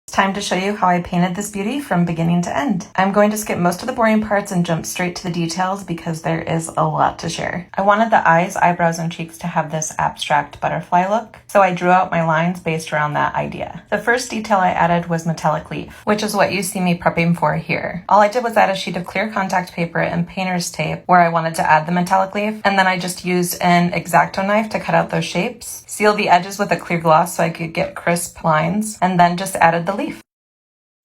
It's time to show you how I painted this beauty from beginning to end. I'm going to skip most of the boring parts and jump straight to the details because there is a lot to share. I wanted the eyes, eyebrows, and cheeks to have this abstract butterfly look, so I drew out my lines based around that idea. The first detail I added was metallic leaf, which is what you see me prepping for here. All I did was add a sheet of clear contact paper and painter's tape where I wanted to add the metallic leaf, and then I just used an X-Acto knife to cut out those shapes, seal the edges with a clear gloss so I could get crisp lines, and then just added the leaf.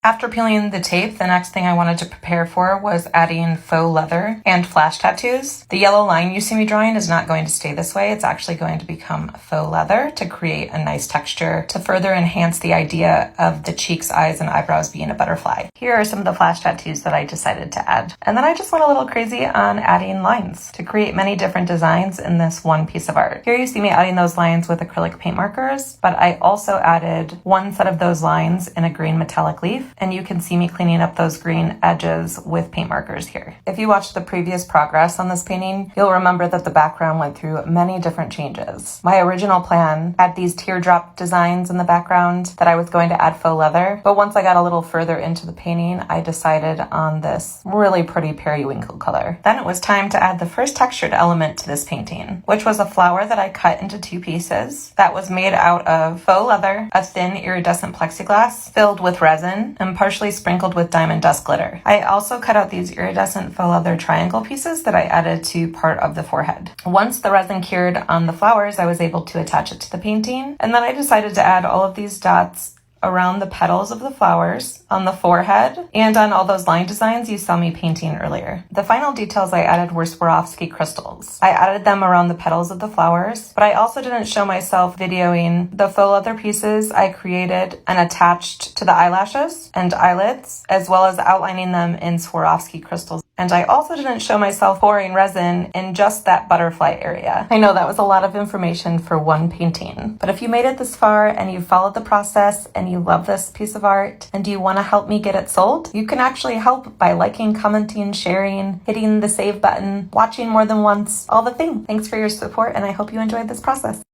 After peeling the tape, the next thing I wanted to prepare for was adding faux leather and flash tattoos. The yellow line you see me drawing is not going to stay this way. It's actually going to become faux leather to create a nice texture to further enhance the idea of the cheeks, eyes, and eyebrows being a butterfly. Here are some of the flash tattoos that I decided to add. And then I just went a little crazy on adding lines to create many different designs in this one piece of art. Here you see me adding those lines with acrylic paint markers, but I also added one set of those lines in a green metallic leaf. And you can see me cleaning up those green edges with paint markers here. If you watched the previous progress on this painting, you'll remember that the background went through many different changes. My original plan had these teardrop designs in the background that I was going to add faux leather, but once I got a little further into the painting, I decided on this really pretty periwinkle color. Then it was time to add the first textured element to this painting, which was a flower that I cut into two pieces that was made out of faux leather, a thin iridescent plexiglass filled with resin, and partially sprinkled with diamond dust glitter. I also cut out these iridescent faux leather triangle pieces that I added to part of the forehead. Once the resin cured on the flowers, I was able to attach it to the painting, and then I decided to add all of these dots around the petals of the flowers, on the forehead, and on all those line designs you saw me painting earlier. The final details I added were Swarovskicrystals. I added them around the petals of the flowers, but I also didn't show myself videoing the faux leather pieces I created and attached to the eyelashes and eyelids, as well as outlining them in Swarovskicrystals. And I also didn't show myself pouring resin in just that butterfly area. I know that was a lot of information for one painting, but if you made it this far and you followed the process and you love this piece of art and you want to help me get it sold, you can actually help by liking, commenting, sharing, hitting the save button, watching more than once, all the things. Thanks for your support, and I hope you enjoyed this process.